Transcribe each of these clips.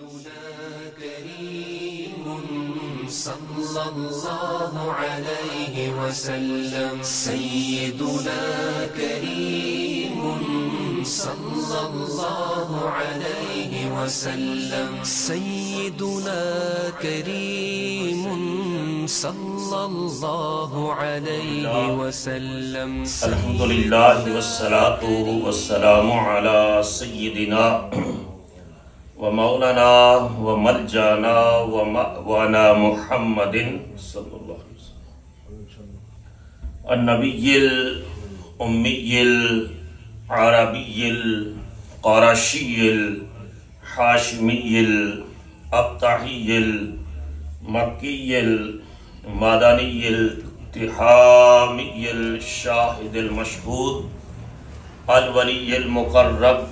سيدنا كريم صلى الله عليه وسلم سيدنا كريم صلى الله عليه وسلم سيدنا كريم صلى الله عليه وسلم الحمد لله والصلاة والسلام على سيدنا ومولانا وملجانا ومأوانا محمد صلى الله عليه وسلم النبي الأمي العربي القرشي الحاشمي الأبطحي المكي المدني التحامي الشاهد المشهود الولي المقرب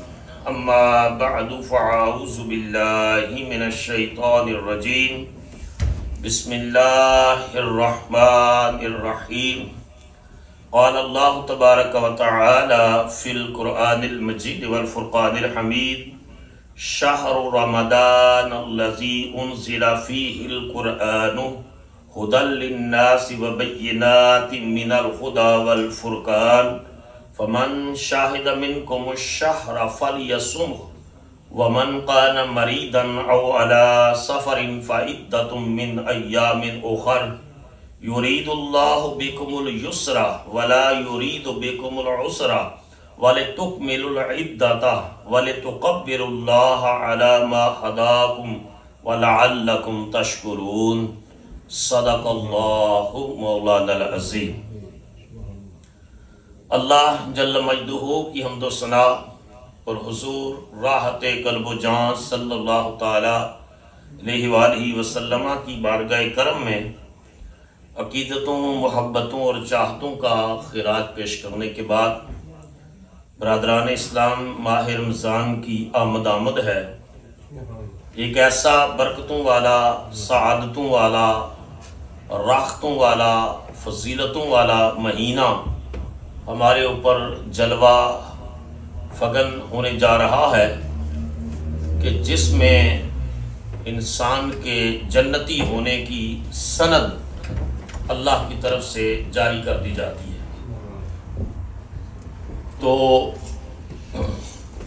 أما بعد فأعوذ بالله من الشيطان الرجيم بسم الله الرحمن الرحيم قال الله تبارك وتعالى في القرآن المجيد والفرقان الحميد شهر رمضان الذي أنزل فيه القرآن هدى للناس وبينات من الهدى والفرقان فمن شاهد منكم الشهر فليصمه ومن كان مريضا أو على سفر فعدة من أيام أخر يريد الله بكم اليسر ولا يريد بكم العسر ولتكملوا العدة ولتكبروا الله على ما هداكم ولعلكم تشكرون صدق الله مولانا العظیم۔ اللہ جل مجدہ کی حمد و ثنا اور حضور راحت قلب و جان صلی اللہ تعالی علیہ وآلہ وسلم کی بارگاہ کرم میں عقیدتوں، محبتوں اور چاہتوں کا خراج پیش کرنے کے بعد برادران اسلام، ماہ رمضان کی آمد ہے۔ ایک ایسا برکتوں والا، سعادتوں والا، راحتوں والا، فضیلتوں والا مہینہ ہمارے اوپر جلوہ فگن ہونے جا رہا ہے کہ جس میں انسان کے جنتی ہونے کی سند اللہ کی طرف سے جاری کر دی جاتی ہے۔ تو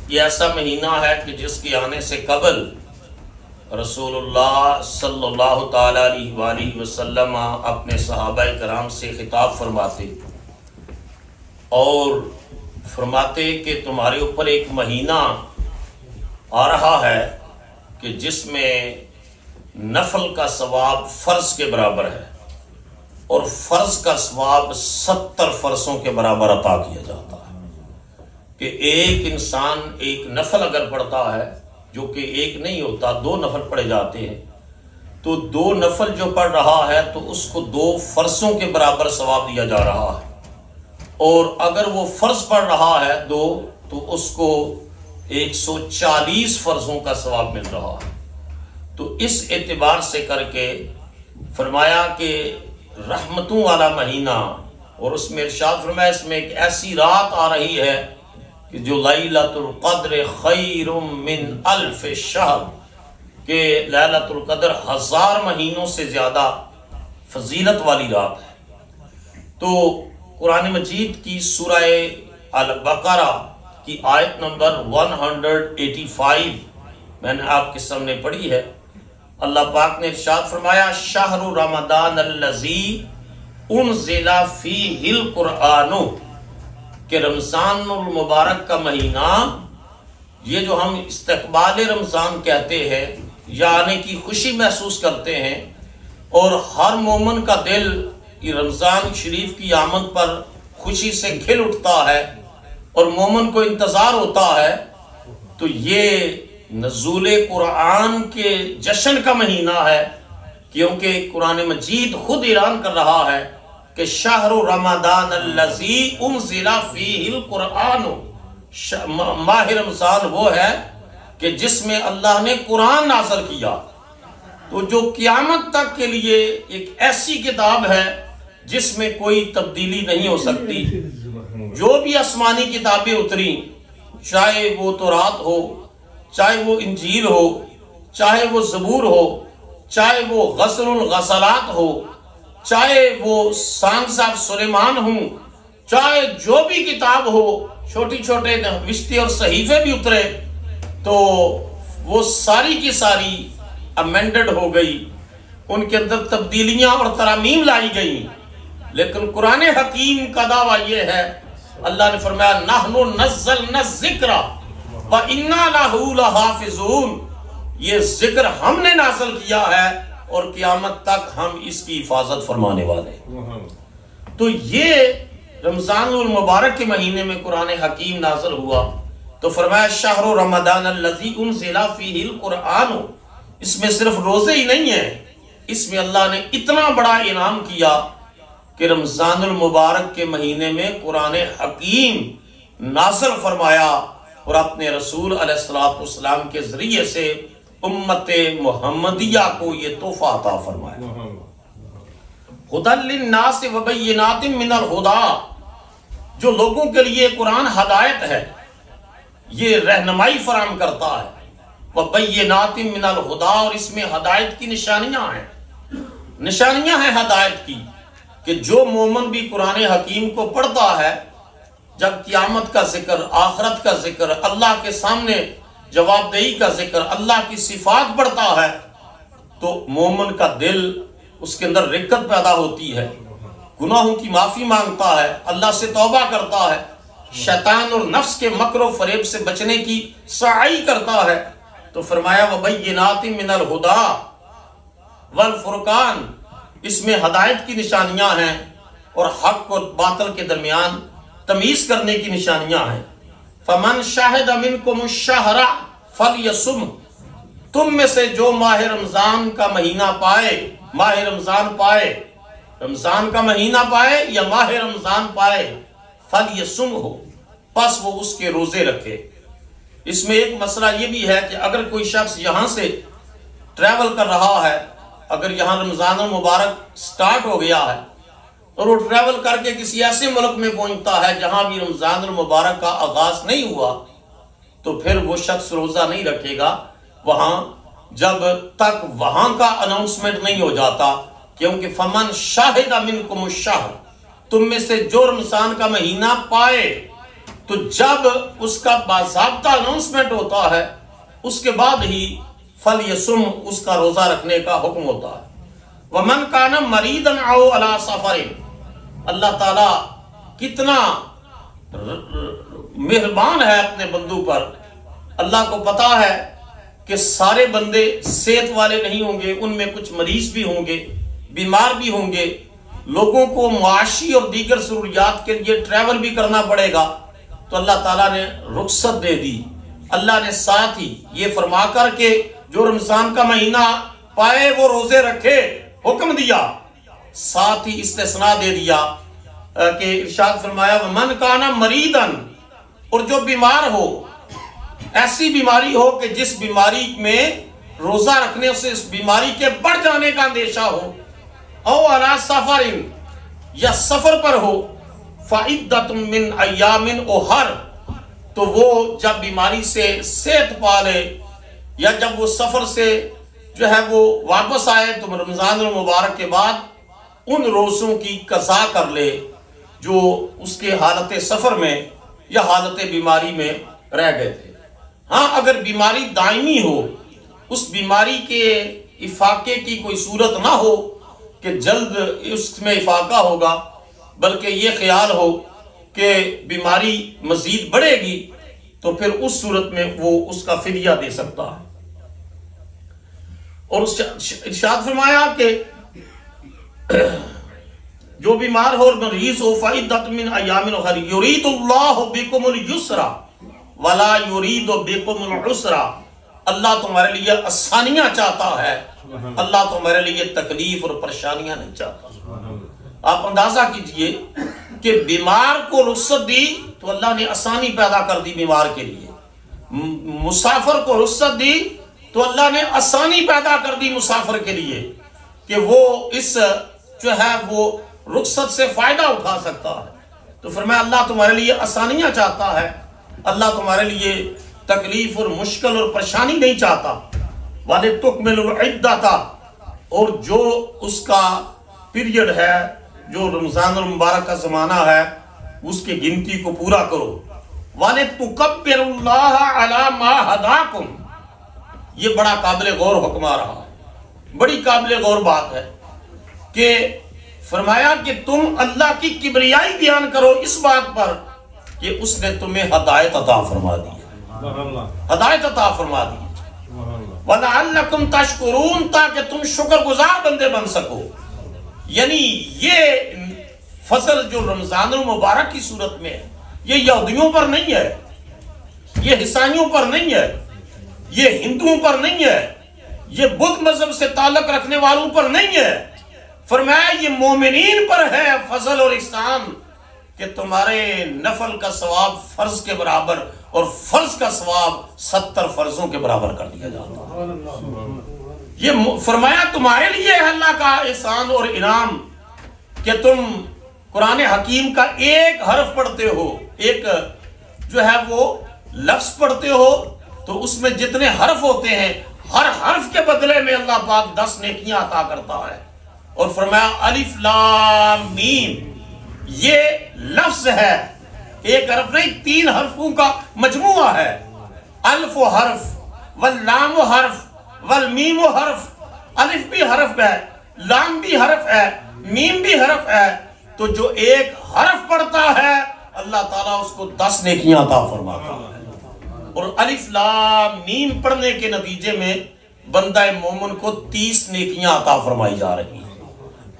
یہ ایسا مہینہ ہے کہ جس کے آنے سے قبل رسول اللہ صلی اللہ تعالی علیہ وآلہ وسلم اپنے صحابہ کرام سے خطاب فرماتے اور فرماتے کہ تمہارے اوپر ایک مہینہ آ رہا ہے کہ جس میں نفل کا ثواب فرض کے برابر ہے اور فرض کا ثواب 70 فرضوں کے برابر عطا کیا جاتا ہے۔ کہ ایک انسان ایک نفل اگر پڑھتا ہے، جو کہ ایک نہیں ہوتا، 2 نفل پڑھے جاتے ہیں، تو 2 نفل جو پڑھ رہا ہے تو اس کو 2 فرضوں کے برابر ثواب دیا جا رہا ہے، اور اگر وہ فرض پڑھ رہا ہے 2 تو اس کو 140 فرضوں کا ثواب مل رہا ہے۔ تو اس اعتبار سے کر کے فرمایا کہ رحمتوں والا مہینہ، اور اس میں ارشاد فرمایا اس میں ایک ایسی رات آ رہی ہے کہ جو لیلۃ القدر خیر من 1000 شہر، کہ لیلۃ القدر 1000 مہینوں سے زیادہ فضیلت والی رات ہے۔ تو قرآن مجید کی سورہ البقرہ کی آیت نمبر 185 میں نے آپ کے سامنے پڑھی ہے۔ اللہ پاک نے ارشاد فرمایا شہر رمضان الذی انزل فیہ القرآن، کہ رمضان المبارک کا مہینہ، یہ جو ہم استقبال رمضان کہتے ہیں یا آنے کی خوشی محسوس کرتے ہیں، اور ہر مومن کا دل رمضان شریف کی آمد پر خوشی سے کھل اٹھتا ہے اور مومن کو انتظار ہوتا ہے، تو یہ نزول قرآن کے جشن کا مہینہ ہے، کیونکہ قرآن مجید خود اعلان کر رہا ہے کہ شہر رمضان الذی انزل فیہ القرآن، ماہ رمضان وہ ہے کہ جس میں اللہ نے قرآن نازل کیا۔ تو جو قیامت تک کے لیے ایک ایسی کتاب ہے جس میں کوئی تبدیلی نہیں ہو سکتی، جو بھی آسمانی کتابیں اتری، چاہے وہ تورات ہو، چاہے وہ انجیل ہو، چاہے وہ زبور ہو، چاہے وہ غسل الغسلات ہو، چاہے وہ سانگز آف سلیمان ہوں، چاہے جو بھی کتاب ہو، چھوٹی چھوٹے نوشتے اور صحیفے بھی اترے، تو وہ ساری کی ساری امینڈڈ ہو گئی، ان کے اندر تبدیلیاں اور ترامیم لائی گئیں۔ لیکن قرآن حکیم کا دعویٰ یہ ہے، اللہ نے فرمایا نحن نزلنا الذکر وَإِنَّا لَهُ لَحَافِظُونَ، یہ ذکر ہم نے نازل کیا ہے اور قیامت تک ہم اس کی حفاظت فرمانے والے ہیں۔ تو یہ رمضان المبارک کے مہینے میں قرآن حکیم نازل ہوا، تو فرمایا شہر رمضان الذی انزل فیہ القرآن، اس میں صرف روزے ہی نہیں ہیں، اس میں اللہ نے اتنا بڑا انعام کیا کہ رمضان المبارک کے مہینے میں قرآن حکیم نازل فرمایا اور اپنے رسول علیہ السلام کے ذریعے سے امت محمدیہ کو یہ تحفہ عطا فرمایا۔ ہدی للناس وبینات من الہدی، جو لوگوں کے لیے قرآن ہدایت ہے، یہ رہنمائی فراہم کرتا ہے، وبینات من الہدی، اور اس میں ہدایت کی نشانیاں ہیں، نشانیاں ہیں ہدایت کی، کہ جو مومن بھی قرآن حکیم کو پڑھتا ہے، جب قیامت کا ذکر، آخرت کا ذکر، اللہ کے سامنے جواب دہی کا ذکر، اللہ کی صفات پڑھتا ہے، تو مومن کا دل، اس کے اندر رقت پیدا ہوتی ہے، گناہوں کی معافی مانگتا ہے، اللہ سے توبہ کرتا ہے، شیطان اور نفس کے مکر و فریب سے بچنے کی سعی کرتا ہے۔ تو فرمایا وَبَيِّنَاتٍ مِّنَ الْهُدَىٰ وَالْفُرْقَانِ، اس میں ہدایت کی نشانیاں ہیں اور حق اور باطل کے درمیان تمیز کرنے کی نشانیاں ہیں۔ فَمَنْ شَهِدَ مِنْكُمُ الشَّهْرَ فَلْيَصُمْ، تم میں سے جو ماہ رمضان کا مہینہ پائے، ماہ رمضان پائے، رمضان کا مہینہ پائے یا ماہ رمضان پائے، فَلْيَصُمْ ہو، پس وہ اس کے روزے رکھے۔ اس میں ایک مسئلہ یہ بھی ہے کہ اگر کوئی شخص یہاں سے ٹریول کر رہا ہے، اگر یہاں رمضان المبارک سٹارٹ ہو گیا ہے اور وہ ٹریول کر کے کسی ایسے ملک میں پہنچتا ہے جہاں بھی رمضان المبارک کا آغاز نہیں ہوا، تو پھر وہ شخص روزہ نہیں رکھے گا وہاں جب تک وہاں کا اناؤنسمنٹ نہیں ہو جاتا، کیونکہ فمن شاہد منکم الشہر، تم میں سے جو رمضان کا مہینہ پائے، تو جب اس کا باضابطہ اناؤنسمنٹ ہوتا ہے اس کے بعد ہی فَلْيَصُمْ، اس کا روزہ رکھنے کا حکم ہوتا ہے۔ وَمَنْ كَانَ مَرِيضًا أَوْ عَلَىٰ سَفَرٍ، اللہ تعالیٰ کتنا مہربان ہے اپنے بندوں پر، اللہ کو پتا ہے کہ سارے بندے صحت والے نہیں ہوں گے، ان میں کچھ مریض بھی ہوں گے، بیمار بھی ہوں گے، لوگوں کو معاشی اور دیگر ضروریات کے لیے ٹریول بھی کرنا پڑے گا، تو اللہ تعالیٰ نے رخصت دے دی۔ اللہ نے ساتھ ہی یہ فرما کر کے جو رمضان کا مہینہ پائے وہ روزے رکھے حکم دیا، ساتھ ہی استثناء دے دیا کہ ارشاد فرمایا وَمَنْ كَانَ مَرِيضًا، اور جو بیمار ہو، ایسی بیماری ہو کہ جس بیماری میں روزہ رکھنے سے اس بیماری کے بڑھ جانے کا اندیشہ ہو، او علی سفر، یا سفر پر ہو، فعدۃ من ایام اخر، تو وہ جب بیماری سے صحت پا لے یا جب وہ سفر سے جو ہے وہ واپس آئے تو رمضان المبارک کے بعد ان روزوں کی قضا کر لے جو اس کے حالت سفر میں یا حالت بیماری میں رہ گئے تھے۔ ہاں اگر بیماری دائمی ہو، اس بیماری کے افاقے کی کوئی صورت نہ ہو کہ جلد اس میں افاقہ ہوگا، بلکہ یہ خیال ہو کہ بیماری مزید بڑھے گی، تو پھر اس صورت میں وہ اس کا فدیہ دے سکتا ہے۔ اور ارشاد فرمایا کہ جو بیمار ہو اور مریض ہو، فعدۃ من ایام اخر یرید اللہ بکم الیسر ولا یرید بکم العسر، اللہ تمہارے لیے آسانیاں چاہتا ہے، اللہ تمہارے لیے تکلیف اور پریشانیاں نہیں چاہتا۔ آپ اندازہ کیجئے کہ بیمار کو رخصت دی تو اللہ نے آسانی پیدا کر دی بیمار کے لیے، مسافر کو رخصت دی تو اللہ نے آسانی پیدا کر دی مسافر کے لیے کہ وہ اس جو ہے وہ رخصت سے فائدہ اٹھا سکتا ہے۔ تو فرمایا اللہ تمہارے لیے آسانیاں چاہتا ہے، اللہ تمہارے لیے تکلیف اور مشکل اور پریشانی نہیں چاہتا۔ وَلِتُكْمِلُوا الْعِدَّةَ، اور جو اس کا پیریڈ ہے، جو رمضان المبارک کا زمانہ ہے، اس کی گنتی کو پورا کرو۔ وَلِتُكَبِّرُوا اللَّهَ عَلَى مَا هَدَاكُمْ، یہ بڑا قابل غور حکم آ رہا ہے، بڑی قابل غور بات ہے کہ فرمایا کہ تم اللہ کی کبریائی بیان کرو اس بات پر کہ اس نے تمہیں ہدایت عطا فرما دی، ہدایت عطا فرما دی۔ وَلَعَلَّكُمْ تَشْكُرُونَ، تاکہ تم شکر گزار بندے بن سکو۔ یعنی یہ فضل جو رمضان المبارک کی صورت میں ہے، یہ یہودیوں پر نہیں ہے، یہ عیسائیوں پر نہیں ہے، یہ ہندوؤں پر نہیں ہے، یہ بدھ مذہب سے تعلق رکھنے والوں پر نہیں ہے، فرمایا یہ مومنین پر ہے فضل اور احسان کہ تمہارے نفل کا ثواب فرض کے برابر اور فرض کا ثواب 70 فرضوں کے برابر کر دیا جاتا ہے۔ یہ فرمایا تمہارے لیے اللہ کا احسان اور انعام کہ تم قرآن حکیم کا ایک حرف پڑھتے ہو، ایک جو ہے وہ لفظ پڑھتے ہو تو اس میں جتنے حرف ہوتے ہیں ہر حرف کے بدلے میں اللہ پاک 10 نیکیاں عطا کرتا ہے۔ اور فرمایا الف لام میم، یہ لفظ ہے، ایک حرف نہیں، 3 حرفوں کا مجموعہ ہے۔ الف و حرف، واللام و حرف، والمیم و حرف، الف بھی حرف ہے، لام بھی حرف ہے، میم بھی حرف ہے، تو جو ایک حرف پڑھتا ہے اللہ تعالیٰ اس کو 10 نیکیاں عطا فرماتا ہے۔ اور الف لام میم پڑھنے کے نتیجے میں بندہ مومن کو 30 نیکیاں عطا فرمائی جا رہی ہیں۔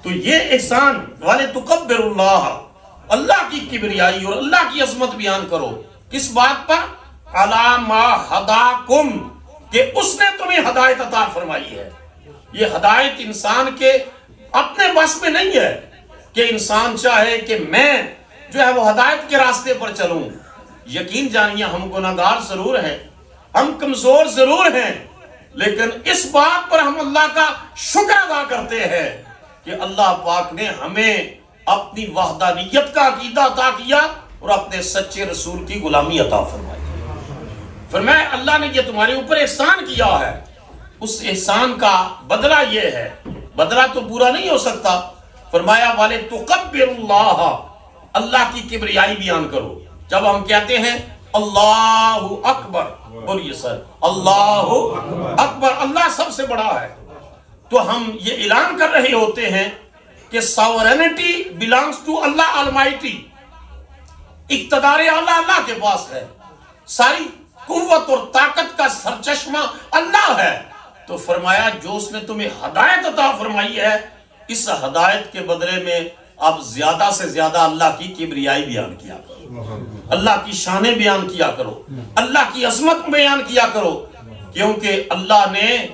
تو یہ احسان وَلِتُكَبِّرُوا اللَّهَ، اللہ کی کبریائی اور اللہ کی عظمت بیان کرو، کس بات پر؟ عَلَى مَا هَدَاكُمْ، کہ اس نے تمہیں ہدایت عطا فرمائی ہے۔ یہ ہدایت انسان کے اپنے بس میں نہیں ہے کہ انسان چاہے کہ میں جو ہے وہ ہدایت کے راستے پر چلوں۔ یقین جانیے ہم گناہگار ضرور ہیں، ہم کمزور ضرور ہیں، لیکن اس بات پر ہم اللہ کا شکر ادا کرتے ہیں کہ اللہ پاک نے ہمیں اپنی وحدانیت کا عقیدہ عطا کیا اور اپنے سچے رسول کی غلامی عطا فرمائی۔ فرمایا اللہ نے یہ تمہارے اوپر احسان کیا ہے، اس احسان کا بدلہ یہ ہے، بدلہ تو پورا نہیں ہو سکتا۔ فرمایا وَلِتُكَبِّرُوا اللَّهَ، اللہ کی کبریائی بیان کرو۔ جب ہم کہتے ہیں اللہ اکبر، بولیے سر اللہ اکبر، اللہ سب سے بڑا ہے، تو ہم یہ اعلان کر رہے ہوتے ہیں کہ sovereignty belongs to Allah Almighty، اقتدار اعلیٰ اللہ کے پاس ہے، ساری قوت اور طاقت کا سرچشمہ اللہ ہے۔ تو فرمایا جو اس نے تمہیں ہدایت عطا فرمائی ہے، اس ہدایت کے بدلے میں اب زیادہ سے زیادہ اللہ کی کبریائی بیان کیا کرو، اللہ کی شانیں بیان کیا کرو، اللہ کی عظمت بیان کیا کرو، کیونکہ اللہ نے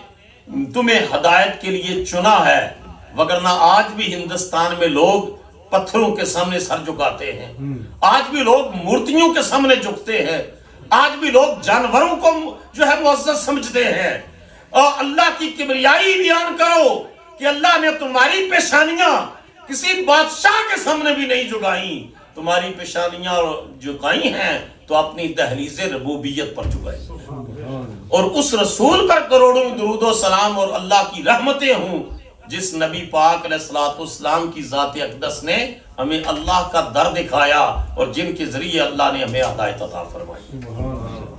تمہیں ہدایت کے لیے چنا ہے، وگرنہ آج بھی ہندوستان میں لوگ پتھروں کے سامنے سر جھکاتے ہیں، آج بھی لوگ مورتیوں کے سامنے جھکتے ہیں، آج بھی لوگ جانوروں کو جو ہے معزز سمجھتے ہیں۔ اور اللہ کی کبریائی بیان کرو کہ اللہ نے تمہاری پیشانیاں کسی بادشاہ کے سامنے بھی نہیں جھکائیں، تمہاری پیشانیاں جھکائی ہیں تو اپنی دہلیز ربوبیت پر جھکائی، اور اس رسول پر کروڑوں درود و سلام اور اللہ کی رحمتیں ہوں جس نبی پاک علیہ السلام کی ذات اقدس نے ہمیں اللہ کا در دکھایا اور جن کے ذریعے اللہ نے ہمیں ہدایت عطا فرمائی۔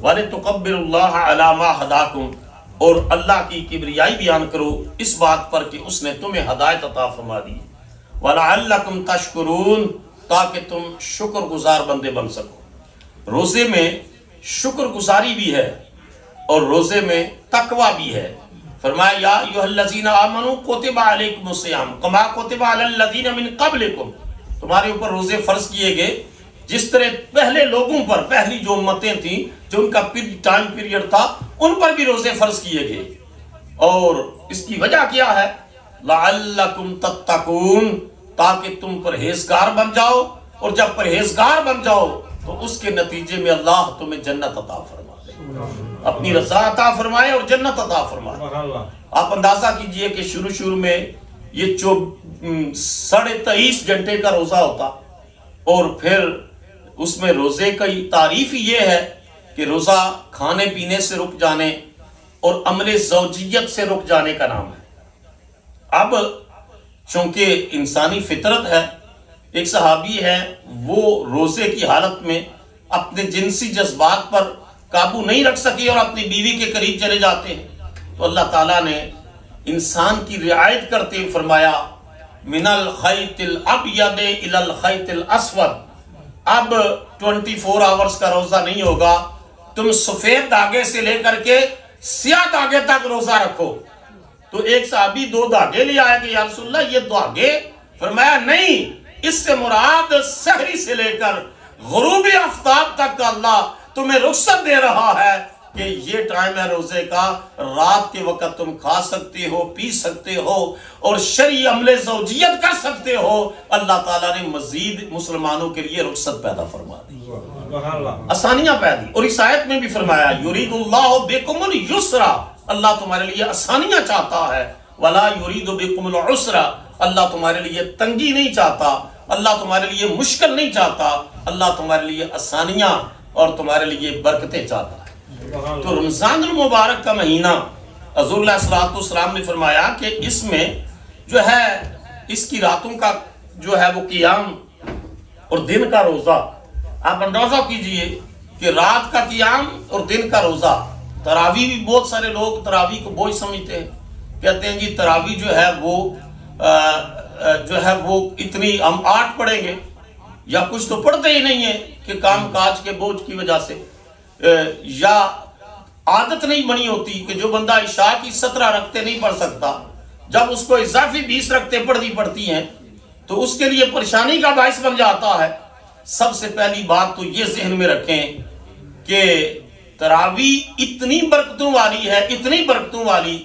وَلِتُكَبِّرُوا اللَّهَ عَلَى مَا هَدَاكُمْ، اور اللہ کی کبریائی بیان کرو اس بات پر کہ اس نے تمہیں ہدایت عطا فرما دی۔ وَلَعَلَّكُمْ تَشْكُرُونَ، تاکہ تم شکر گزار بندے بن سکو۔ روزے میں شکر گزاری بھی ہے اور روزے میں تقوی بھی ہے۔ فرمایا یا ایھا الذین آمنوا کتب علیکم الصیام کما کتب علی الذین من قبلکم، تمہارے اوپر روزے فرض کیے گئے جس طرح پہلے لوگوں پر، پہلی جو امتیں تھیں جو ان کا ٹائم پیریڈ تھا ان پر بھی روزے فرض کیے گئے۔ اور اس کی وجہ کیا ہے؟ لعلکم تتقون، تاکہ تم پرہیزگار بن جاؤ، اور جب پرہیزگار بن جاؤ تو اس کے نتیجے میں اللہ تمہیں جنت عطا فرمائے، اپنی رضا عطا فرمائے اور جنت عطا فرمائے۔ آپ اندازہ کیجئے کہ شروع میں یہ 23.5 گھنٹے کا روزہ ہوتا، اور پھر اس میں روزے کی تعریف یہ ہے کہ روزہ کھانے پینے سے رک جانے اور عمل زوجیت سے رک جانے کا نام ہے۔ اب چونکہ انسانی فطرت ہے، ایک صحابی ہے وہ روزے کی حالت میں اپنے جنسی جذبات پر قابو نہیں رکھ سکے اور اپنی بیوی کے قریب چلے جاتے ہیں، تو اللہ تعالیٰ نے انسان کی رعایت کرتے ہوئے فرمایا من الخیط الابید الی الخیط الاسود، اب 24 آورز کا روزہ نہیں ہوگا، تم سفید دھاگے سے لے کر کے سیاہ دھاگے تک روزہ رکھو۔ تو ایک صحابی 2 دھاگے لے آیا کہ یا رسول اللہ یہ دھاگے؟ فرمایا نہیں، اس سے مراد سحری سے لے کر غروب آفتاب تک کا اللہ تمہیں رخصت دے رہا ہے کہ یہ ٹائم ہے روزے کا، رات کے وقت تم کھا سکتے ہو، پی سکتے ہو اور شرعی عمل زوجیت کر سکتے ہو۔ اللہ تعالیٰ نے مزید مسلمانوں کے لیے رخصت پیدا فرما دی، آسانیاں پیدا دی۔ اور اس آیت میں بھی فرمایا یرید اللہ بکم الیسر، اللہ تمہارے لیے آسانیاں چاہتا ہے، ولا یرید بکم العسر، اللہ تمہارے لیے تنگی نہیں چاہتا، اللہ تمہارے لیے مشکل نہیں چاہتا، اللہ تمہارے لیے آسانیاں اور تمہارے لیے برکتیں چاہتا ہے۔ تو رمضان المبارک کا مہینہ حضور علیہ الصلوۃ والسلام نے فرمایا کہ اس میں جو ہے اس کی راتوں کا جو ہے وہ قیام اور دن کا روزہ، آپ اندازہ کیجئے کہ رات کا قیام اور دن کا روزہ۔ تراویح بھی بہت سارے لوگ تراویح کو بوجھ سمجھتے ہیں، کہتے ہیں جی تراویح جو ہے وہ اتنی ہم 8 پڑھیں گے، یا کچھ تو پڑھتے ہی نہیں ہیں کہ کام کاج کے بوجھ کی وجہ سے، یا عادت نہیں بنی ہوتی کہ جو بندہ عشاء کی 17 رکعتیں نہیں پڑھ سکتا، جب اس کو اضافی 20 رکعتیں پڑھنی پڑتی ہیں تو اس کے لیے پریشانی کا باعث بن جاتا ہے۔ سب سے پہلی بات تو یہ ذہن میں رکھیں کہ تراویح اتنی برکتوں والی ہے، اتنی برکتوں والی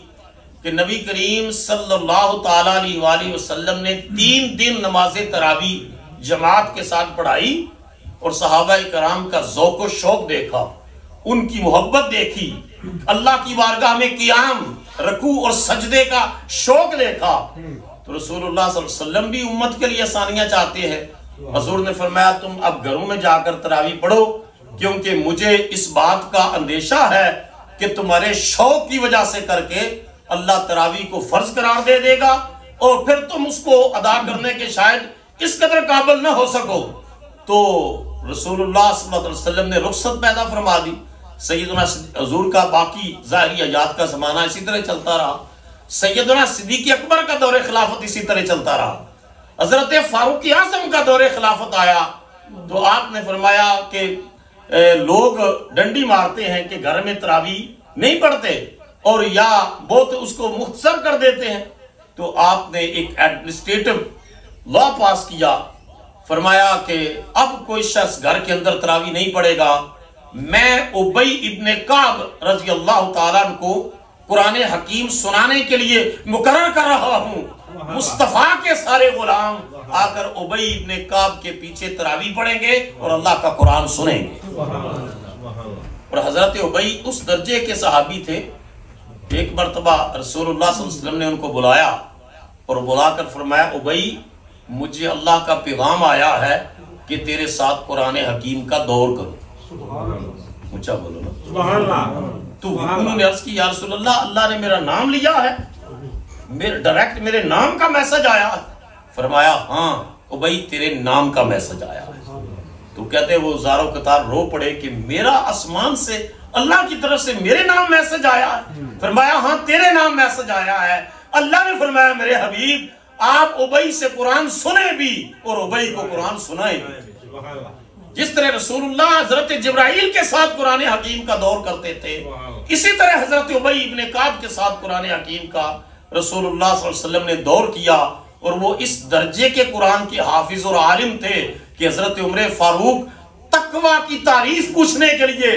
کہ نبی کریم صلی اللہ تعالیٰ علیہ وآلہ وسلم نے 3 دن نماز تراویح جماعت کے ساتھ پڑھائی اور صحابہ کرام کا ذوق و شوق دیکھا، ان کی محبت دیکھی، اللہ کی بارگاہ میں قیام، رکوع اور سجدے کا شوق دیکھا۔ تو رسول اللہ صلی اللہ علیہ وسلم بھی امت کے لیے آسانیاں چاہتے ہیں۔ حضور نے فرمایا تم اب گھروں میں جا کر تراویح پڑھو، کیونکہ مجھے اس بات کا اندیشہ ہے کہ تمہارے شوق کی وجہ سے کر کے اللہ تراویح کو فرض قرار دے دے گا اور پھر تم اس کو ادا کرنے کے شاید اس قدر قابل نہ ہو سکو۔ تو رسول اللہ صلی اللہ علیہ وسلم نے رخصت پیدا فرما دی۔ سیدنا حضور کا باقی ظاہری حیات کا زمانہ اسی طرح چلتا رہا، سیدنا صدیق اکبر کا دور خلافت اسی طرح چلتا رہا، حضرت فاروق اعظم کا دور خلافت آیا تو آپ نے فرمایا کہ لوگ ڈنڈی مارتے ہیں کہ گھر میں تراویح نہیں پڑھتے اور یا بہت اس کو مختصر کر دیتے ہیں، تو آپ نے ایک ایڈمنسٹریٹو لا پاس کیا، فرمایا کہ اب کوئی شخص گھر کے اندر تراویح نہیں پڑھے گا، میں ابی ابن کعب رضی اللہ تعالیٰ عنہ کو قرآن حکیم سنانے کے لیے مقرر کر رہا ہوں۔ مصطفیٰ کے سارے غلام آ کر ابی ابن کعب کے پیچھے تراویح پڑھیں گے اور اللہ کا قرآن سنیں گے۔ اور حضرت ابی اس درجے کے صحابی تھے، ایک مرتبہ رسول اللہ صلی اللہ علیہ وسلم نے ان کو بلایا اور بلا کر فرمایا ابی مجھے اللہ کا پیغام آیا ہے کہ تیرے ساتھ قرآن حکیم کا دور کرو۔ اونچا بولو نا سبحان اللہ۔ تو انہوں نے عرض کی یا رسول اللہ، اللہ نے میرا نام لیا ہے، ڈائریکٹ میرے نام کا میسج آیا ہے؟ فرمایا ہاں ابی تیرے نام کا میسج آیا ہے۔ تو کہتے وہ زاروں قطار رو پڑے کہ میرا آسمان سے اللہ کی طرف سے میرے نام میسج آیا ہے؟ فرمایا ہاں تیرے نام میسج آیا ہے۔ اللہ نے فرمایا میرے حبیب آپ ابی سے قرآن سنیں بھی اور ابی کو قرآن سنائیں بھی۔ جس طرح رسول اللہ حضرت جبرائیل کے ساتھ قرآن حکیم کا دور کرتے تھے، اسی طرح حضرت ابی ابن کعب کے ساتھ قرآن حکیم کا رسول اللہ صلی اللہ علیہ وسلم نے دور کیا، اور وہ اس درجے کے قرآن کے حافظ اور عالم تھے کہ حضرت عمر فاروق تقوی کی تعریف پوچھنے کے لیے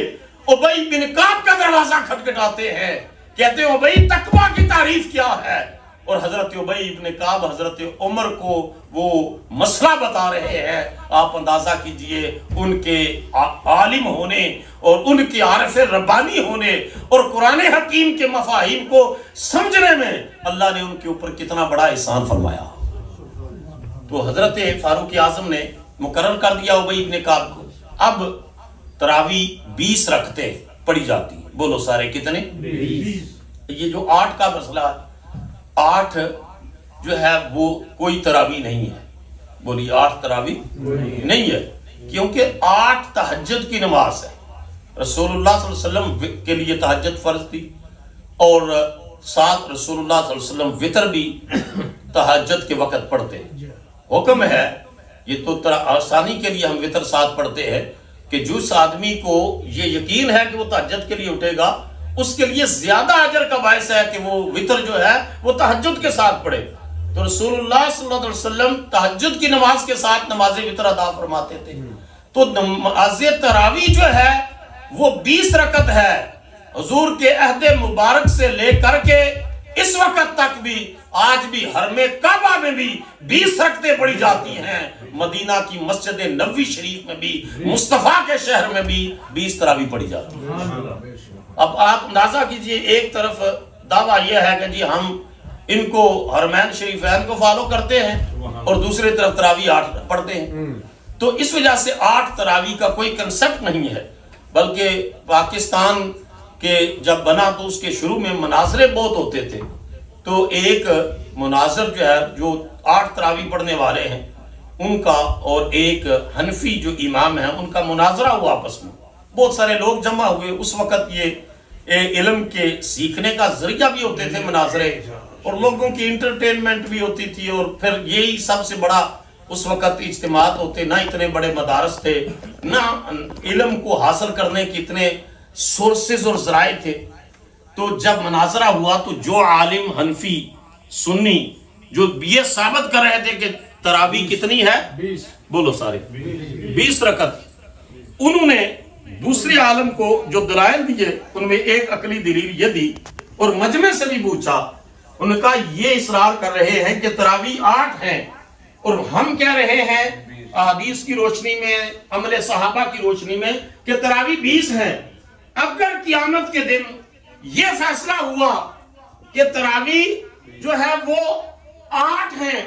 ابی بن کعب کا دروازہ کھٹکھٹاتے ہیں، کہتے ہیں ابی تقوی کی تعریف کیا ہے، اور حضرت ابی ابن کعب حضرت عمر کو وہ مسئلہ بتا رہے ہیں۔ آپ اندازہ کیجئے ان کے عالم ہونے اور ان کے عارف ربانی ہونے اور قرآن حکیم کے مفاہیم کو سمجھنے میں اللہ نے ان کے اوپر کتنا بڑا احسان فرمایا۔ تو حضرت فاروق اعظم نے مقرر کر دیا ابی ابن کعب کو، اب تراویح 20 رکعتیں پڑھی جاتی ہیں، بولو سارے کتنے؟ یہ جو 8 کا مسئلہ، 8 جو ہے وہ کوئی تراویح نہیں ہے. بولی 8 تراویح نہیں ہے، کیونکہ 8 تہجد کی نماز ہے. رسول اللہ صلی اللہ علیہ وسلم کے لیے تہجد فرض تھی، اور ساتھ رسول اللہ صلی اللہ علیہ وسلم وطر بھی تہجد کے وقت پڑھتے. حکم ہے، یہ تو آسانی کے لیے ہم وطر ساتھ پڑھتے ہیں کہ جس آدمی کو یہ یقین ہے کہ وہ تہجد کے لیے اٹھے گا، اس کے لیے زیادہ اجر کا باعث ہے کہ وہ وطر جو ہے وہ تہجد کے ساتھ پڑھے. تو رسول اللہ صلی اللہ علیہ وسلم تہجد کی نماز کے ساتھ نماز وطر ادا فرماتے تھے. تو نماز تراویح جو ہے وہ 20 رکعت ہے. حضور کے عہد مبارک سے لے کر کے اس وقت تک بھی، آج بھی حرم کعبہ میں بھی 20 رکعتیں پڑھی جاتی ہیں. مدینہ کی مسجد نبوی شریف میں بھی، مصطفیٰ کے شہر میں بھی 20 تراویح پڑھی جاتی ہیں. اب آپ اندازہ کیجئے، ایک طرف دعویٰ یہ ہے کہ جی ہم ان کو حرمین شریفین کو فالو کرتے ہیں، اور دوسری طرف تراویح 8 پڑھتے ہیں. تو اس وجہ سے 8 تراویح کا کوئی کنسپٹ نہیں ہے. بلکہ پاکستان کے جب بنا تو اس کے شروع میں مناظرے بہت ہوتے تھے. تو ایک مناظر جو ہے، جو 8 تراویح پڑھنے والے ہیں ان کا اور ایک حنفی جو امام ہیں ان کا مناظرہ ہوا آپس میں. بہت سارے لوگ جمع ہوئے. اس وقت یہ علم کے سیکھنے کا ذریعہ بھی ہوتے تھے مناظرے، اور لوگوں کی انٹرٹینمنٹ بھی ہوتی تھی. اور پھر یہی سب سے بڑا اس وقت اجتماعات ہوتے. نہ اتنے بڑے مدارس تھے، نہ علم کو حاصل کرنے کے اتنے سورسز اور ذرائع تھے. تو جب مناظرہ ہوا تو جو عالم حنفی سنی جو یہ ثابت کر رہے تھے کہ تراویح کتنی ہے، بولو سارے 20 رکعت، انہوں نے دوسرے عالم کو جو دلائل دیے ان میں ایک عقلی دلیل یہ دی، اور مجمع سے بھی پوچھا. انہوں نے کہا یہ اصرار کر رہے ہیں کہ تراویح 8 ہیں، اور ہم کہہ رہے ہیں حدیث کی روشنی میں، عمل صحابہ کی روشنی میں کہ تراویح 20 ہیں. اگر قیامت کے دن یہ فیصلہ ہوا کہ تراویح جو ہے وہ 8 ہیں،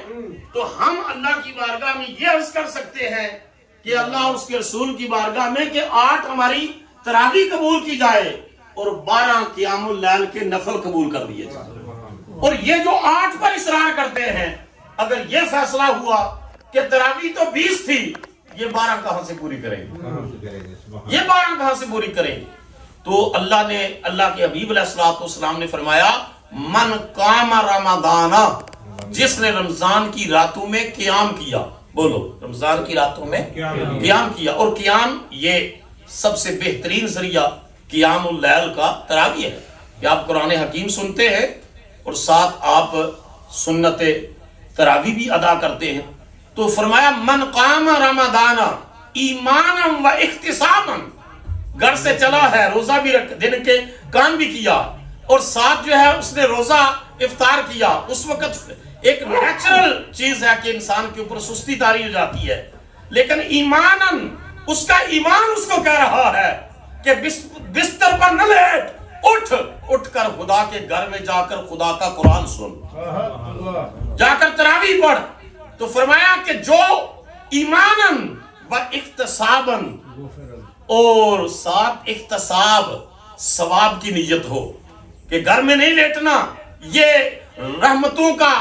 تو ہم اللہ کی بارگاہ میں یہ عرض کر سکتے ہیں کہ اللہ اور اس کے رسول کی بارگاہ میں کہ 8 ہماری تراویح قبول کی جائے اور 12 قیام اللیل کے نفل قبول کر دیے جائے. اور یہ جو 8 پر اصرار کرتے ہیں، اگر یہ فیصلہ ہوا کہ تراویح تو 20 تھی، یہ 12 کہاں سے پوری کریں گے؟ یہ 12 کہاں سے پوری کریں گے؟ تو اللہ کے حبیب علیہ السلام نے فرمایا من قام رمضان، جس نے رمضان کی راتوں میں قیام کیا. بولو رمضان کی راتوں میں قیام کیا. اور قیام یہ سب سے بہترین ذریعہ قیام اللیل کا تراویح ہے کہ آپ قرآن حکیم سنتے ہیں اور ساتھ آپ سنت تراویح بھی ادا کرتے ہیں. تو فرمایا من قام رمضان ایمانا و احتسابا، گھر سے چلا ہے، روزہ بھی دن کے کام بھی کیا، اور ساتھ جو ہے اس نے روزہ افطار کیا. اس وقت ایک نیچرل چیز ہے کہ انسان کے اوپر سستی طاری ہو جاتی ہے، لیکن ایماناً اس کا ایمان اس کو کہہ رہا ہے کہ بستر پر نہ لیٹ، اٹھ کر خدا کے گھر میں جا کر خدا کا قرآن سن، جا کر تراویح پڑھ. تو فرمایا کہ جو ایماناً و احتساباً، اور ساتھ احتساب ثواب کی نیت ہو کہ گھر میں نہیں لیٹنا، یہ رحمتوں کا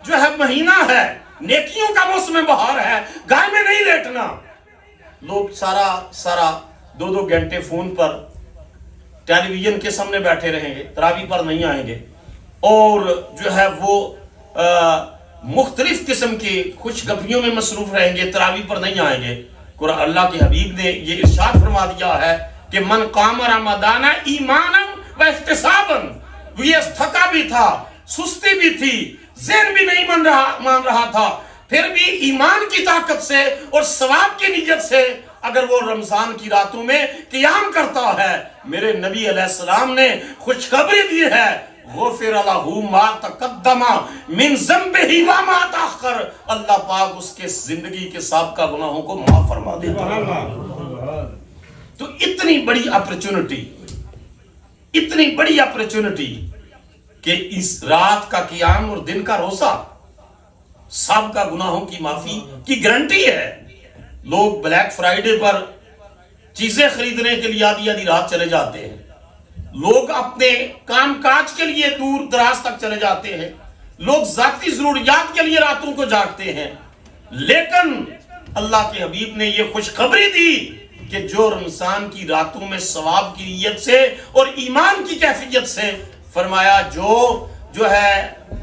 جو ہے مہینہ ہے، نیکیوں کا موسم بہار ہے، گھر میں نہیں لیٹنا. لوگ سارا 2 گھنٹے فون پر ٹیلی ویژن کے سامنے بیٹھے رہیں گے، تراویح پر نہیں آئیں گے، اور جو ہے وہ مختلف قسم کی خوشگپیوں میں مصروف رہیں گے، تراویح پر نہیں آئیں گے. قرآن اللہ کے حبیب نے یہ ارشاد فرما دیا ہے کہ من قام رمضان ایمانا و احتسابا. یہ تھکا بھی تھا، سستی بھی تھی، ذہن بھی نہیں مان رہا تھا، پھر بھی ایمان کی طاقت سے اور ثواب کی نیت سے اگر وہ رمضان کی راتوں میں قیام کرتا ہے، میرے نبی علیہ السلام نے خوشخبری دی ہے غفر لہ ما تقدم من ذنبہ و ما تاخر. اللہ پاک اس کے زندگی کے سابقہ گناہوں کو معاف فرما دیتا ہے. تو اتنی بڑی اپرچونٹی کہ اس رات کا قیام اور دن کا روزہ سابقہ گناہوں کی معافی کی گارنٹی ہے. لوگ بلیک فرائیڈے پر چیزیں خریدنے کے لیے آدھی رات چلے جاتے ہیں، لوگ اپنے کام کاج کے لیے دور دراز تک چلے جاتے ہیں، لوگ ذاتی ضروریات کے لیے راتوں کو جاگتے ہیں، لیکن اللہ کے حبیب نے یہ خوشخبری دی کہ جو رمضان کی راتوں میں ثواب کی نیت سے اور ایمان کی کیفیت سے فرمایا جو ہے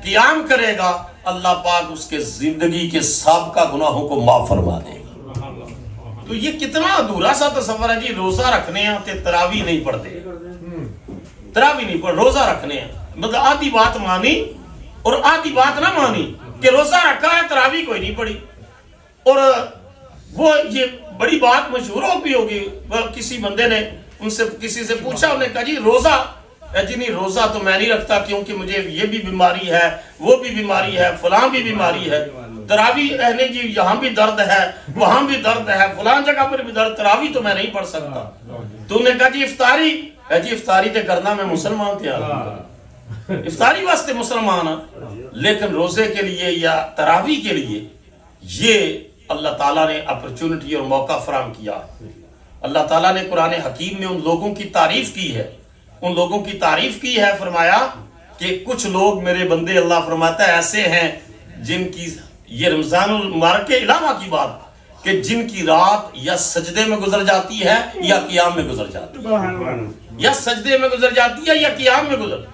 قیام کرے گا، اللہ پاک اس کے زندگی کے سابقہ گناہوں کو معاف فرما دے گا۔ تو یہ کتنا ادھورا سا تصور ہے جی، روزہ رکھنے ہیں تے تراویح نہیں پڑھتے، تراویح نہیں پڑھ، روزہ رکھنے ہیں، مطلب آدھی بات مانی اور آدھی بات نہ مانی کہ روزہ رکھا ہے تراویح کوئی نہیں پڑھی۔ اور وہ یہ بڑی بات مشہور ہو بھی ہوگی، کسی بندے نے ان سے کسی سے پوچھا، انہوں نے کہا جی روزہ، جی نہیں روزہ تو میں نہیں رکھتا کیونکہ مجھے یہ بھی بیماری ہے، وہ بھی بیماری ہے، فلاں بھی بیماری ہے، تراویح نہیں جی یہاں بھی درد ہے، وہاں بھی درد ہے، فلاں جگہ پر بھی درد، تراویح تو میں نہیں پڑھ سکتا۔ تو انہوں نے کہا جی افطاری، جی افطاری تے کرنا میں مسلمان تھے، افطاری واسطے مسلمان ہیں، لیکن روزے کے لیے یا تراویح کے لیے یہ اللہ تعالیٰ نے اپرچونٹی اور موقع فراہم کیا۔ اللہ تعالیٰ نے قرآن حکیم میں ان لوگوں کی تعریف کی ہے، ان لوگوں کی تعریف کی ہے، فرمایا کہ کچھ لوگ میرے بندے اللہ فرماتا ہے ایسے ہیں جن کی، یہ رمضان المبارک کے علاوہ کی بات، کہ جن کی رات یا سجدے میں گزر جاتی ہے یا قیام میں گزر جاتی ہے، یا سجدے میں گزر جاتی ہے یا قیام میں گزر۔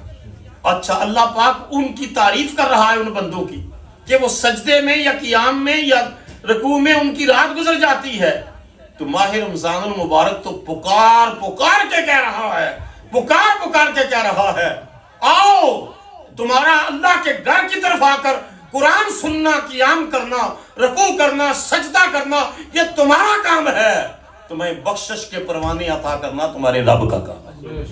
اچھا اللہ پاک ان کی تعریف کر رہا ہے ان بندوں کی کہ وہ سجدے میں یا قیام میں یا رکوع میں ان کی رات گزر جاتی ہے، تو ماہ رمضان المبارک تو پکار پکار کے کہہ رہا ہے، پکار پکار کے کہہ رہا ہے، آؤ تمہارا اللہ کے گھر کی طرف آ کر قرآن سننا، قیام کرنا، رکوع کرنا، سجدہ کرنا، یہ تمہارا کام ہے، تمہیں بخشش کے پروانے عطا کرنا تمہارے رب کا کام ہے۔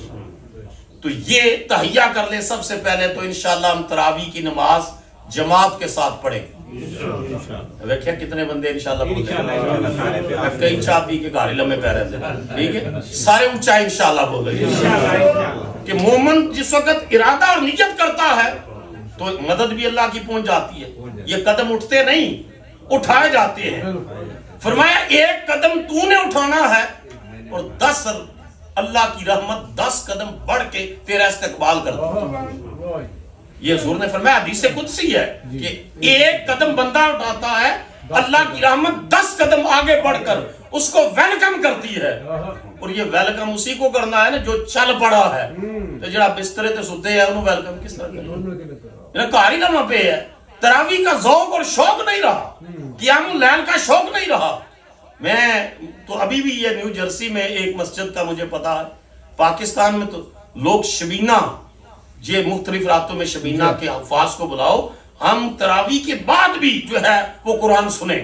تو یہ تہیہ کر لیں سب سے پہلے، تو انشاءاللہ ہم تراویح کی نماز جماعت کے ساتھ پڑھیں گے۔ دیکھیں کتنے بندے انشاءاللہ بولتے ہیں، کئی چاہ پی کے گھارے لمحے پہ رہتے ہیں، ٹھیک ہے، سارے اونچائی انشاءاللہ بول رہے ہیں کہ مومن جس وقت ارادہ اور نیت کرتا ہے تو مدد بھی اللہ کی پہنچ جاتی ہے، یہ قدم اٹھتے نہیں، اٹھائے جاتے ہیں۔ فرمایا ایک قدم تو نے اٹھانا ہے اور 10 اللہ کی رحمت 10 قدم بڑھ کے تیرا استقبال کرتا ہے۔ یہ حضور نے فرمایا حدیث قدسی ہے کہ ایک قدم بندہ اٹھاتا ہے، اللہ کی رحمت 10 قدم آگے بڑھ کر اس کو ویلکم کرتی ہے، اور یہ ویلکم اسی کو کرنا ہے نا جو چل پڑا ہے۔ تو جڑا بسترے تے ستے ہیں انہوں ویلکم کس طرح کرنا؟ کاری نمہ پہ ہے، تراویح کا ذوق اور شوق نہیں رہا، قیام اللیل کا شوق نہیں رہا۔ میں تو ابھی بھی یہ نیو جرسی میں ایک مسجد کا مجھے پتا ہے، پاکستان میں تو لوگ شبینہ، یہ مختلف راتوں میں شبینہ کے حفاظ کو بلاؤ، ہم تراویح کے بعد بھی جو ہے وہ قرآن سنیں،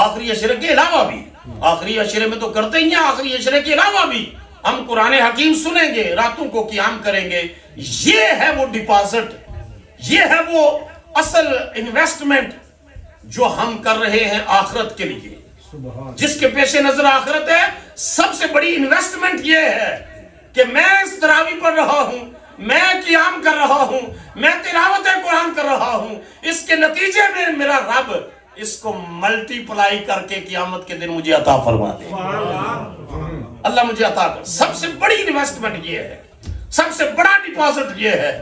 آخری عشرے کے علاوہ بھی، آخری عشرے میں تو کرتے ہی ہیں، آخری عشرے کے علاوہ بھی ہم قرآن حکیم سنیں گے، راتوں کو قیام کریں گے۔ یہ ہے وہ ڈپازٹ، یہ ہے وہ اصل انویسٹمنٹ جو ہم کر رہے ہیں آخرت کے لیے، جس کے پیش نظر آخرت ہے۔ سب سے بڑی انویسٹمنٹ یہ ہے کہ میں اس تراویح پڑھ رہا ہوں، میں قیام کر رہا ہوں، میں تلاوت قرآن کر رہا ہوں، اس کے نتیجے میں میرا رب اس کو ملٹی پلائی کر کے قیامت کے دن مجھے عطا فرما دے، اللہ مجھے عطا کر۔ سب سے بڑی انویسٹمنٹ یہ ہے، سب سے بڑا ڈپازٹ یہ ہے،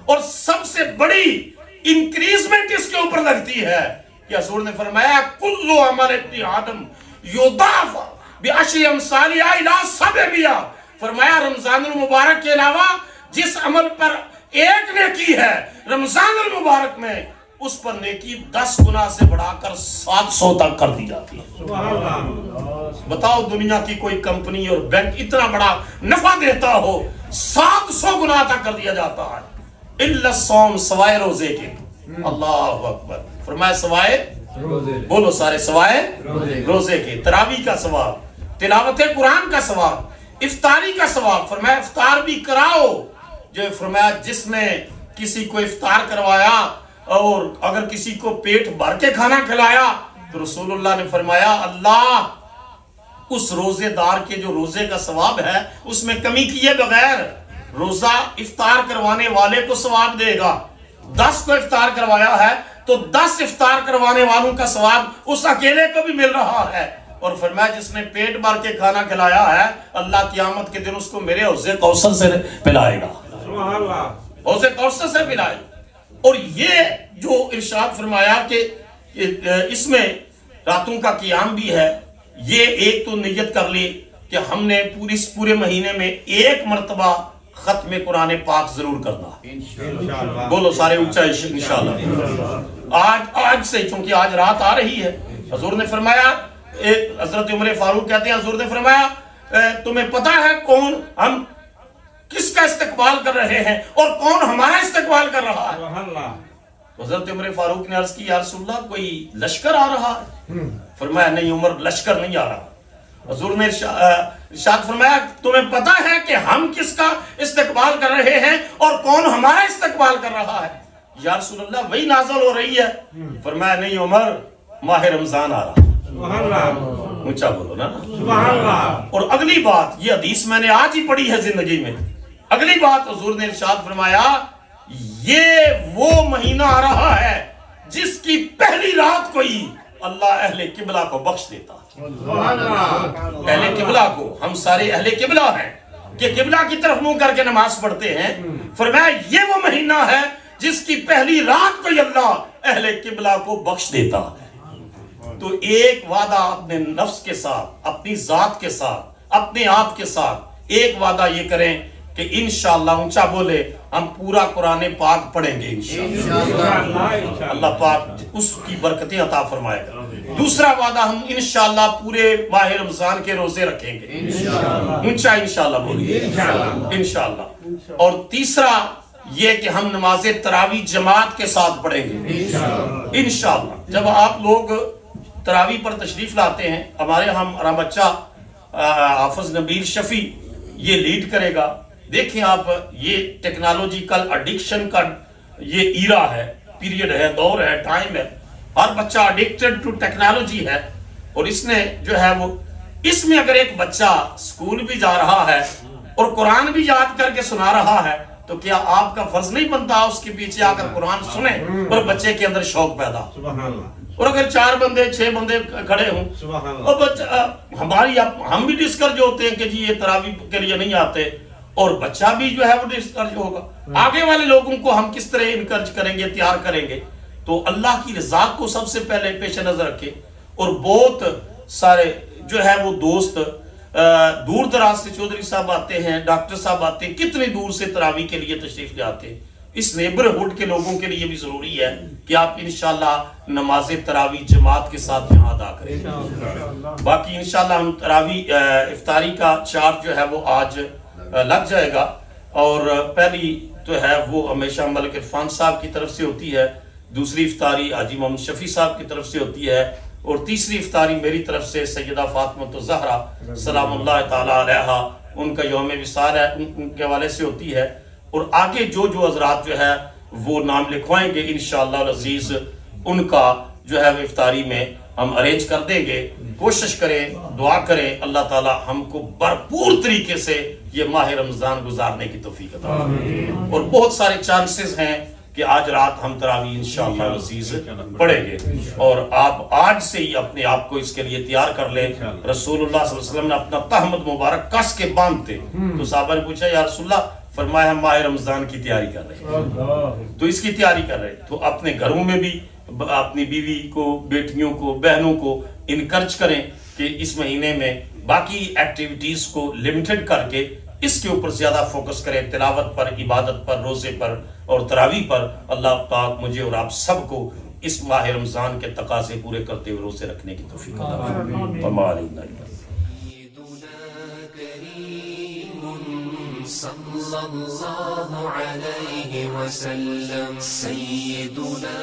اور سب سے بڑی انکریزمنٹ اس کے اوپر لگتی ہے کہ حضور نے فرمایا کل عمل ابن آدم یضاعف بعشر امثالہ الی 700۔ فرمایا رمضان المبارک کے علاوہ جس عمل پر ایک نیکی ہے رمضان المبارک میں، اس پر نیکی 10 گنا سے بڑھا کر 700 تک کر دی جاتی ہے۔ بتاؤ دنیا کی کوئی کمپنی اور بینک اتنا بڑا نفع دیتا ہو، 700 گنا تک کر دیا جاتا ہے۔ الا الصوم، سوائے روزے کے۔ اللہ اکبر، فرمایا سوائے روزے، بولو سارے سوائے روزے کے۔ تراویح کا ثواب، تلاوت قرآن کا ثواب، افطاری کا ثواب۔ فرمایا افطار بھی کراؤ، جو فرمایا جس نے کسی کو افطار کروایا اور اگر کسی کو پیٹ بھر کے کھانا کھلایا تو رسول اللہ نے فرمایا اللہ اس روزے دار کے جو روزے کا ثواب ہے اس میں کمی کیے بغیر روزہ افطار کروانے والے کو ثواب دے گا۔ 10 کو افطار کروایا ہے تو 10 افطار کروانے والوں کا ثواب اس اکیلے کو بھی مل رہا ہے، اور فرمایا جس نے پیٹ بھر کے کھانا کھلایا ہے اللہ قیامت کے دن اس کو میرے حوض کوثر سے پلائے گا، حوض کوثر سے پلائے گا۔ اور یہ جو ارشاد فرمایا کہ اس میں راتوں کا قیام بھی ہے، یہ ایک تو نیت کر لی کہ ہم نے پورے مہینے میں ایک مرتبہ ختم قرآن پاک ضرور کرنا، بولو سارے اونچا انشاءاللہ۔ آج سے، چونکہ آج رات آ رہی ہے، حضور نے فرمایا، حضرت عمر فاروق کہتے ہیں حضور نے فرمایا تمہیں پتا ہے کون ہم کس کا استقبال کر رہے ہیں اور کون ہمارا استقبال کر رہا ہے؟ حضرت عمر فاروق نے عرض کی یا رسول اللہ کوئی لشکر آ رہا ہے؟ فرمایا نہیں عمر، لشکر نہیں آ رہا۔ حضور نے ارشاد فرمایا تمہیں پتا ہے کہ ہم کس کا استقبال کر رہے ہیں اور کون ہمارا استقبال کر رہا ہے؟ یا رسول اللہ وہی نازل ہو رہی ہے۔ فرمایا نہیں عمر، ماہ رمضان آ رہا۔ اونچا بولو نا۔ اور اگلی بات، یہ حدیث میں نے آج ہی پڑھی ہے زندگی میں، اگلی بات حضور نے ارشاد فرمایا یہ وہ مہینہ آ رہا ہے جس کی پہلی رات کو ہی اللہ اہل قبلہ کو بخش دیتا۔ اہل قبلہ کو، ہم سارے اہل قبلہ ہیں کہ قبلہ کی طرف منہ کر کے نماز پڑھتے ہیں، فرمایا یہ وہ مہینہ ہے جس کی پہلی رات کو ہی اللہ اہل قبلہ کو بخش دیتا۔ تو ایک وعدہ اپنے نفس کے ساتھ، اپنی ذات کے ساتھ، اپنے آپ کے ساتھ ایک وعدہ یہ کریں کہ انشاءاللہ، اونچا بولے، ہم پورا قرآن پاک پڑھیں گے انشاءاللہ، اللہ پاک اس کی برکتیں عطا فرمائے گا۔ دوسرا وعدہ، ہم انشاءاللہ پورے ماہ رمضان کے روزے رکھیں گے، اونچا انشاءاللہ بولیے، انشاءاللہ۔ اور تیسرا یہ کہ ہم نماز تراویح جماعت کے ساتھ پڑھیں گے انشاءاللہ۔ جب آپ لوگ تراویح پر تشریف لاتے ہیں، ہمارا بچہ حافظ نبیل شفیع یہ لیڈ کرے گا۔ دیکھیں آپ، یہ ٹیکنالوجیکل ایڈکشن کا یہ ایرا ہے، پیریڈ ہے، دور ہے، ٹائم ہے، ہر بچہ ایڈکٹڈ ٹو ٹیکنالوجی ہے۔ اور اس نے جو ہے وہ، اس میں اگر ایک بچہ اسکول بھی جا رہا ہے اور قرآن بھی یاد کر کے سنا رہا ہے تو کیا آپ کا فرض نہیں بنتا اس کے پیچھے آ کر قرآن سنیں اور بچے کے اندر شوق پیدا؟ اور اگر 4 بندے 6 بندے کھڑے ہوں اور بچہ ہم بھی ڈسکرج ہوتے ہیں کہ جی یہ تراویح کے لیے نہیں آتے، اور بچہ بھی جو ہے وہ ڈسکرج ہوگا، آگے والے لوگوں کو ہم کس طرح انکرج کریں گے، تیار کریں گے؟ تو اللہ کی رضا کو سب سے پہلے پیش نظر رکھے۔ اور بہت سارے جو ہے وہ دوست دور دراز سے، چودھری صاحب آتے ہیں، ڈاکٹر صاحب آتے ہیں، کتنی دور سے تراویح کے لیے تشریف لے آتے ہیں۔ اس نیبرہڈ کے لوگوں کے لیے بھی ضروری ہے کہ آپ انشاءاللہ نماز تراویح جماعت کے ساتھ یہاں ادا کریں۔ باقی انشاءاللہ ہم تراویح افطاری کا چارٹ جو ہے وہ آج لگ جائے گا، اور پہلی تو ہے وہ ہمیشہ ملک عرفان صاحب کی طرف سے ہوتی ہے، دوسری افطاری حاجی محمد شفیع صاحب کی طرف سے ہوتی ہے، اور تیسری افطاری میری طرف سے سیدہ فاطمہ الزہرا سلام اللہ تعالی علیہا، ان کا یوم وصال ہے، ان کے حوالے سے ہوتی ہے۔ اور آگے جو حضرات جو ہے وہ نام لکھوائیں گے انشاءاللہ العزیز، ان کا جو ہے وہ افطاری میں ہم ارینج کر دیں گے۔ کوشش کریں، دعا کریں، اللہ تعالی ہم کو بھرپور طریقے سے یہ ماہ رمضان گزارنے کی توفیق عطا فرمائے۔ اور بہت سارے چانسز ہیں کہ آج رات ہم تراویح انشاءاللہ العزیز پڑھیں گے، اور آپ آج سے ہی اپنے آپ کو اس کے لیے تیار کر لیں۔ رسول اللہ صلی اللہ علیہ وسلم نے اپنا تہمد مبارک کس کے باندھتے تو صحابہ نے پوچھا یا رسول اللہ، فرمایا ہم ماہ رمضان کی تیاری کر رہے ہیں، تو اس کی تیاری کر رہے ہیں، تو اپنے گھروں میں بھی اپنی بیوی کو، بیٹیوں کو، بہنوں کو انکرج کریں کہ اس مہینے میں باقی ایکٹیویٹیز کو لیمیٹڈ کر کے اس کے اوپر زیادہ فوکس کریں، تلاوت پر، عبادت پر، روزے پر اور تراویح پر۔ اللہ پاک مجھے اور آپ سب کو اس ماہ رمضان کے تقاضے پورے کرتے ہوئے روزے رکھنے کی توفیق عطا فرمائے۔ صلى الله عليه وسلم سيدنا